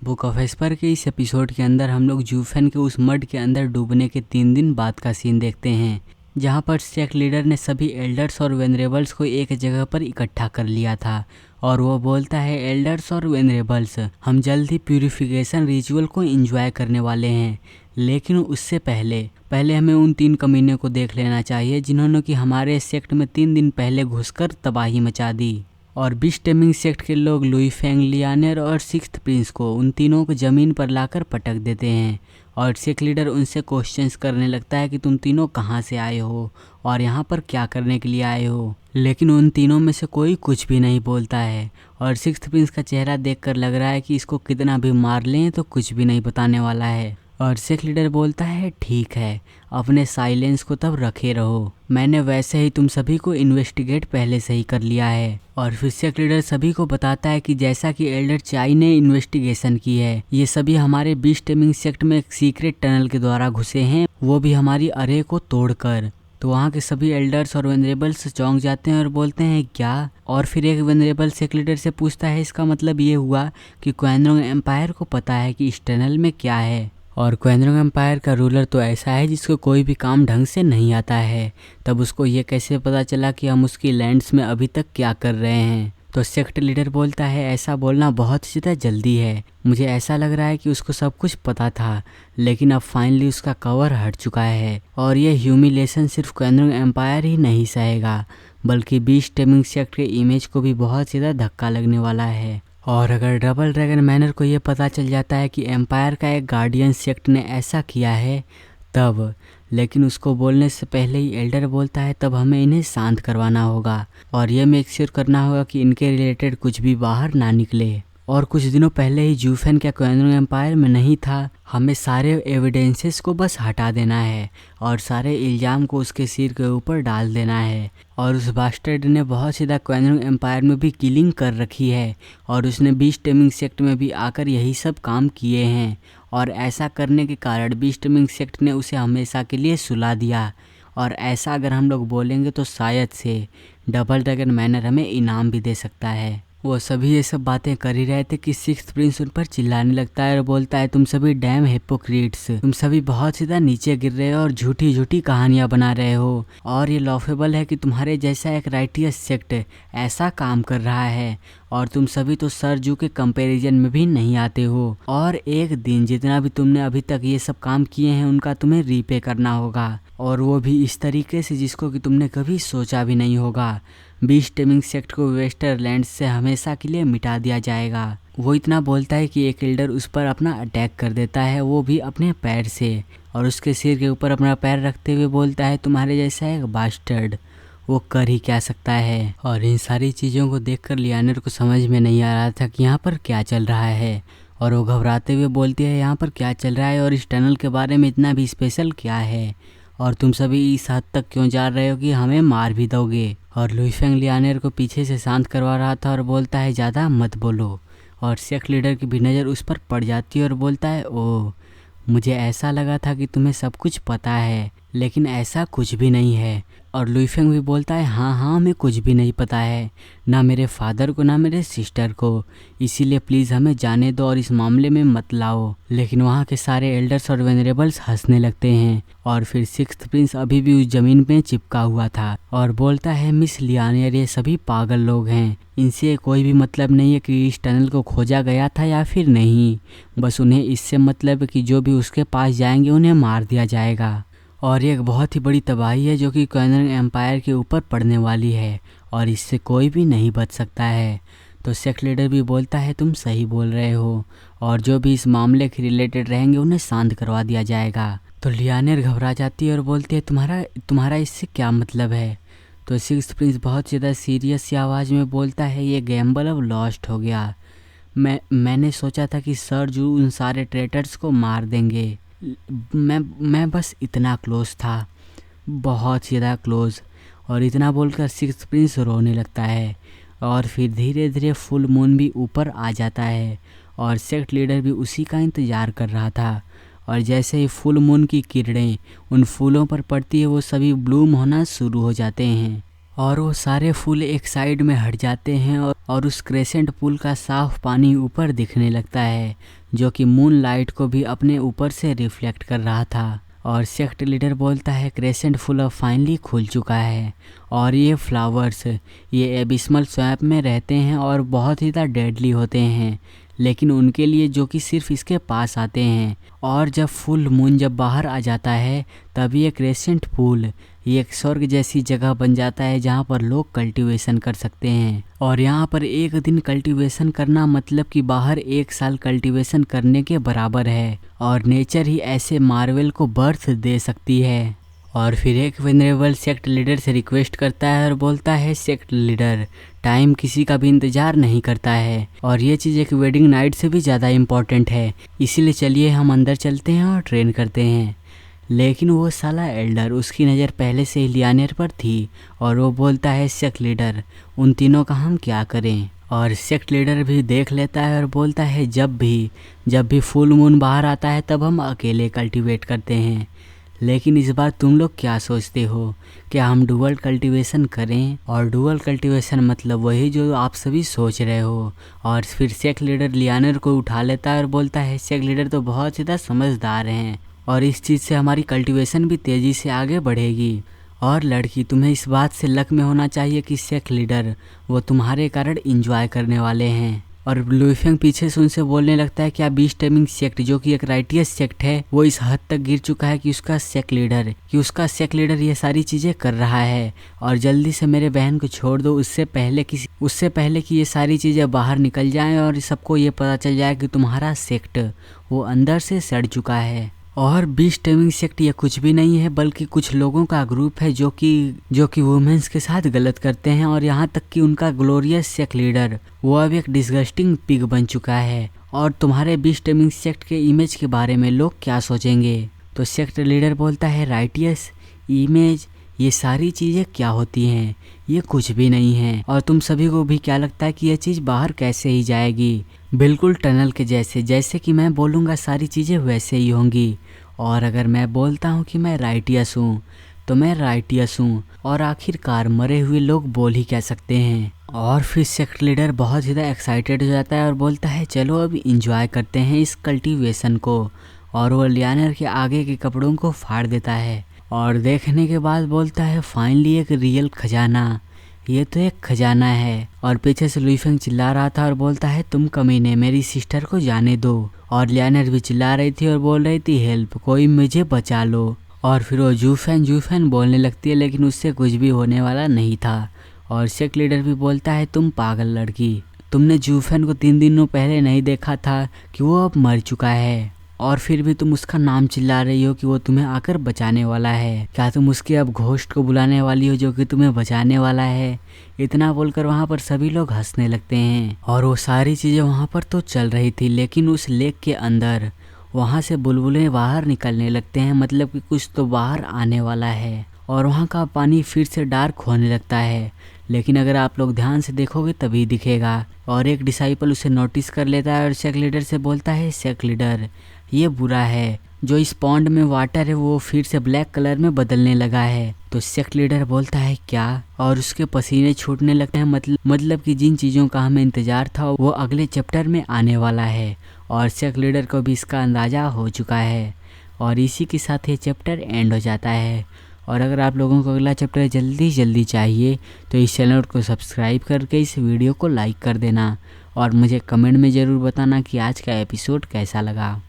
Book of Esper के इस episode के अंदर हम लोग जूफेन के उस मड के अंदर डूबने के 3 दिन बाद का सीन देखते हैं, जहां पर सेक्ट लीडर ने सभी एल्डर्स और वेनरेबल्स को एक जगह पर इकट्ठा कर लिया था और वो बोलता है, एल्डर्स और वेनरेबल्स, हम जल्द ही प्यूरिफिकेशन रिचुअल को एंजॉय करने वाले हैं, लेकिन उससे पहले हमें उन 3 कमीने को देख लेना चाहिए जिन्होंने कि हमारे सेक्ट में 3 दिन पहले घुसकर तबाही मचा दी। और बीस्ट टेमिंग सेक्ट के लोग लुई फेंग, लियानर और सिक्स्थ प्रिंस को उन तीनों को ज़मीन पर लाकर पटक देते हैं और सेक्ट लीडर उनसे क्वेश्चंस करने लगता है कि तुम तीनों कहाँ से आए हो और यहाँ पर क्या करने के लिए आए हो, लेकिन उन तीनों में से कोई कुछ भी नहीं बोलता है और सिक्स्थ प्रिंस का चेहरा देखकर लग रहा है कि इसको कितना भी मार लें तो कुछ भी नहीं बताने वाला है। और सेक्ट लीडर बोलता है, ठीक है, अपने साइलेंस को तब रखे रहो, मैंने वैसे ही तुम सभी को इन्वेस्टिगेट पहले से ही कर लिया है। और फिर सेक्ट लीडर सभी को बताता है कि जैसा कि एल्डर चाई ने इन्वेस्टिगेशन की है, ये सभी हमारे बीस्ट टेमिंग सेक्ट में एक सीक्रेट टनल के द्वारा घुसे हैं, वो भी हमारी अरे को तोड़कर। तो वहाँ के सभी एल्डर्स और वेनरेबल्स चौंक जाते हैं और बोलते हैं क्या। और फिर एक वेनरेबल सेक्ट लीडर से पूछता है, इसका मतलब ये हुआ कि क्वेनरोंग एम्पायर को पता है कि इस टनल में क्या है। और क्वेनरोंग एम्पायर का रूलर तो ऐसा है जिसको कोई भी काम ढंग से नहीं आता है, तब उसको ये कैसे पता चला कि हम उसकी लैंड्स में अभी तक क्या कर रहे हैं। तो सेक्ट लीडर बोलता है, ऐसा बोलना बहुत ज़्यादा जल्दी है, मुझे ऐसा लग रहा है कि उसको सब कुछ पता था, लेकिन अब फाइनली उसका कवर हट चुका है और ये ह्यूमिलेशन सिर्फ क्वेनरोंग एम्पायर ही नहीं सहेगा, बल्कि बीस्ट टेमिंग सेक्ट के इमेज को भी बहुत ज़्यादा धक्का लगने वाला है। और अगर डबल ड्रैगन मैनर को ये पता चल जाता है कि एम्पायर का एक गार्डियन सेक्ट ने ऐसा किया है तब, लेकिन उसको बोलने से पहले ही एल्डर बोलता है, तब हमें इन्हें शांत करवाना होगा और ये मेक श्योर करना होगा कि इनके रिलेटेड कुछ भी बाहर ना निकले। और कुछ दिनों पहले ही जूफेन क्या क्वेनरोंग एम्पायर में नहीं था, हमें सारे एविडेंसेस को बस हटा देना है और सारे इल्ज़ाम को उसके सिर के ऊपर डाल देना है। और उस बास्टर्ड ने बहुत सीधा क्वेनरोंग एम्पायर में भी किलिंग कर रखी है और उसने बीस्ट टेमिंग सेक्ट में भी आकर यही सब काम किए हैं और ऐसा करने के कारण बीस्ट टेमिंग सेक्ट ने उसे हमेशा के लिए सुला दिया। और ऐसा अगर हम लोग बोलेंगे तो शायद से डबल ड्रैगन मैनर हमें इनाम भी दे सकता है। वो सभी ये सब बातें कर ही रहे थे कि सिक्स्थ प्रिंस उन पर चिल्लाने लगता है और बोलता है, तुम सभी डैम हिपोक्रीट्स, तुम सभी बहुत सीधा नीचे गिर रहे हो और झूठी झूठी कहानियां बना रहे हो और ये लॉफेबल है कि तुम्हारे जैसा एक राइटियस सेक्ट ऐसा काम कर रहा है और तुम सभी तो सर जू के कंपैरिजन में भी नहीं आते हो और एक दिन जितना भी तुमने अभी तक ये सब काम किए हैं उनका तुम्हें रीपे करना होगा और वो भी इस तरीके से जिसको कि तुमने कभी सोचा भी नहीं होगा। बीस्ट टेमिंग सेक्ट को वेस्टरलैंड्स से हमेशा के लिए मिटा दिया जाएगा। वो इतना बोलता है कि एक एल्डर उस पर अपना अटैक कर देता है, वो भी अपने पैर से, और उसके सिर के ऊपर अपना पैर रखते हुए बोलता है, तुम्हारे जैसा एक बास्टर्ड वो कर ही क्या सकता है। और इन सारी चीज़ों को देखकर लियानर को समझ में नहीं आ रहा था कि यहाँ पर क्या चल रहा है और वो घबराते हुए बोलती है, यहाँ पर क्या चल रहा है और इस टनल के बारे में इतना भी स्पेशल क्या है और तुम सभी इस हद तक क्यों जा रहे हो कि हमें मार भी दोगे। और लुई फेंग लियानर को पीछे से शांत करवा रहा था और बोलता है, ज़्यादा मत बोलो। और सेक्ट लीडर की भी नज़र उस पर पड़ जाती है और बोलता है, ओह, मुझे ऐसा लगा था कि तुम्हें सब कुछ पता है, लेकिन ऐसा कुछ भी नहीं है। और लुई फेंग भी बोलता है, हाँ हमें कुछ भी नहीं पता है, ना मेरे फादर को ना मेरे सिस्टर को, इसीलिए प्लीज़ हमें जाने दो और इस मामले में मत लाओ। लेकिन वहाँ के सारे एल्डर्स और वेनरेबल्स हंसने लगते हैं और फिर सिक्स्थ प्रिंस अभी भी उस जमीन में चिपका हुआ था और बोलता है, मिस लियानर, ये सभी पागल लोग हैं, इनसे कोई भी मतलब नहीं है कि इस टनल को खोजा गया था या फिर नहीं, बस उन्हें इससे मतलब है कि जो भी उसके पास जाएंगे उन्हें मार दिया जाएगा। और ये एक बहुत ही बड़ी तबाही है जो कि क्वेनरोंग एम्पायर के ऊपर पड़ने वाली है और इससे कोई भी नहीं बच सकता है। तो सेक्ट लीडर भी बोलता है, तुम सही बोल रहे हो और जो भी इस मामले के रिलेटेड रहेंगे उन्हें शांत करवा दिया जाएगा। तो लियानर घबरा जाती है और बोलती है, तुम्हारा इससे क्या मतलब है। तो सिक्स्थ प्रिंस बहुत ज़्यादा सीरियस सी आवाज़ में बोलता है, ये गैम्बल अब लॉस्ट हो गया, मैंने सोचा था कि सर जू उन सारे ट्रेटर्स को मार देंगे, मैं बस इतना क्लोज था, बहुत ज़्यादा क्लोज। और इतना बोलकर सिक्स्थ प्रिंस रोने लगता है और फिर धीरे धीरे फुल मून भी ऊपर आ जाता है और सेक्ट लीडर भी उसी का इंतज़ार कर रहा था। और जैसे ही फुल मून की किरणें उन फूलों पर पड़ती है वो सभी ब्लूम होना शुरू हो जाते हैं और वो सारे फूल एक साइड में हट जाते हैं और उस क्रेसेंट पुल का साफ पानी ऊपर दिखने लगता है। जो कि मून लाइट को भी अपने ऊपर से रिफ्लेक्ट कर रहा था। और सेक्ट लीडर बोलता है क्रेसेंट फुल अब फाइनली खुल चुका है और ये फ्लावर्स ये एबिस्मल स्वैम्प में रहते हैं और बहुत ही ज़्यादा डेडली होते हैं, लेकिन उनके लिए जो कि सिर्फ इसके पास आते हैं। और जब फुल मून जब बाहर आ जाता है तब ये क्रेसेंट पूल ये एक स्वर्ग जैसी जगह बन जाता है जहाँ पर लोग कल्टीवेशन कर सकते हैं। और यहाँ पर एक दिन कल्टीवेशन करना मतलब कि बाहर 1 साल कल्टीवेशन करने के बराबर है और नेचर ही ऐसे मार्वल को बर्थ दे सकती है। और फिर एक वेनरेबल सेक्ट लीडर से रिक्वेस्ट करता है और बोलता है सेक्ट लीडर टाइम किसी का भी इंतज़ार नहीं करता है और ये चीज़ एक वेडिंग नाइट से भी ज़्यादा इम्पॉर्टेंट है, इसीलिए चलिए हम अंदर चलते हैं और ट्रेन करते हैं। लेकिन वो साला एल्डर उसकी नज़र पहले से ही लियानेर पर थी और वो बोलता है सेक्ट लीडर उन तीनों का हम क्या करें। और सेक्ट लीडर भी देख लेता है और बोलता है जब भी फुल मून बाहर आता है तब हम अकेले कल्टीवेट करते हैं, लेकिन इस बार तुम लोग क्या सोचते हो, क्या हम डुअल कल्टीवेशन करें। और डुअल कल्टीवेशन मतलब वही जो आप सभी सोच रहे हो। और फिर सेक्ट लीडर लियानेर को उठा लेता है और बोलता है सेक्ट लीडर तो बहुत ज़्यादा समझदार हैं और इस चीज़ से हमारी कल्टीवेशन भी तेज़ी से आगे बढ़ेगी। और लड़की तुम्हें इस बात से लक में होना चाहिए कि सेक्ट लीडर वो तुम्हारे कारण इंजॉय करने वाले हैं। और लुईफेंग पीछे से उनसे बोलने लगता है कि आप बीस्ट टाइमिंग सेक्ट जो कि एक राइटियस सेक्ट है वो इस हद तक गिर चुका है कि उसका सेक्ट लीडर ये सारी चीज़ें कर रहा है और जल्दी से मेरे बहन को छोड़ दो उससे पहले कि ये सारी चीज़ें बाहर निकल जाएं और सबको ये पता चल जाए कि तुम्हारा सेक्ट वो अंदर से सड़ चुका है। और बीस्ट टाइमिंग सेक्ट ये कुछ भी नहीं है बल्कि कुछ लोगों का ग्रुप है जो कि वुमेन्स के साथ गलत करते हैं और यहाँ तक कि उनका ग्लोरियस सेक्ट लीडर वो अब एक डिस्गस्टिंग पिग बन चुका है। और तुम्हारे बीस्ट टाइमिंग सेक्ट के इमेज के बारे में लोग क्या सोचेंगे। तो सेक्ट लीडर बोलता है राइटियस इमेज ये सारी चीज़ें क्या होती हैं, ये कुछ भी नहीं है। और तुम सभी को भी क्या लगता है कि यह चीज़ बाहर कैसे ही जाएगी, बिल्कुल टनल के जैसे कि मैं बोलूँगा सारी चीज़ें वैसे ही होंगी। और अगर मैं बोलता हूँ कि मैं राइटियस हूँ तो मैं राइटियस हूँ और आखिरकार मरे हुए लोग बोल ही क्या सकते हैं। और फिर सेक्ट लीडर बहुत ज़्यादा एक्साइटेड हो जाता है और बोलता है चलो अब इंजॉय करते हैं इस कल्टीवेशन को। और वो लियानेर के आगे के कपड़ों को फाड़ देता है और देखने के बाद बोलता है फाइनली एक रियल खजाना, ये तो एक खजाना है। और पीछे से लुईफेंग चिल्ला रहा था और बोलता है तुम कमीने मेरी सिस्टर को जाने दो। और लियानेर भी चिल्ला रही थी और बोल रही थी हेल्प कोई मुझे बचा लो। और फिर वो जूफेन बोलने लगती है लेकिन उससे कुछ भी होने वाला नहीं था। और सेक्ट लीडर भी बोलता है तुम पागल लड़की, तुमने जूफेन को 3 दिनों पहले नहीं देखा था कि वो अब मर चुका है और फिर भी तुम उसका नाम चिल्ला रही हो कि वो तुम्हें आकर बचाने वाला है। क्या तुम उसके अब घोस्ट को बुलाने वाली हो जो कि तुम्हें बचाने वाला है। इतना बोलकर वहाँ पर सभी लोग हंसने लगते हैं। और वो सारी चीज़ें वहाँ पर तो चल रही थी लेकिन उस लेक के अंदर वहाँ से बुलबुलें बाहर निकलने लगते हैं, मतलब कि कुछ तो बाहर आने वाला है। और वहाँ का पानी फिर से डार्क होने लगता है, लेकिन अगर आप लोग ध्यान से देखोगे तभी दिखेगा। और एक डिसाइपल उसे नोटिस कर लेता है और सेक्ट लीडर से बोलता है सेक्ट लीडर ये बुरा है, जो इस पॉन्ड में वाटर है वो फिर से ब्लैक कलर में बदलने लगा है। तो सेक्ट लीडर बोलता है क्या, और उसके पसीने छूटने लगते हैं, मतलब कि जिन चीज़ों का हमें इंतज़ार था वो अगले चैप्टर में आने वाला है। और सेक्ट लीडर को भी इसका अंदाज़ा हो चुका है और इसी के साथ ये चैप्टर एंड हो जाता है। और अगर आप लोगों को अगला चैप्टर जल्दी चाहिए तो इस चैनल को सब्सक्राइब करके इस वीडियो को लाइक कर देना और मुझे कमेंट में ज़रूर बताना कि आज का एपिसोड कैसा लगा।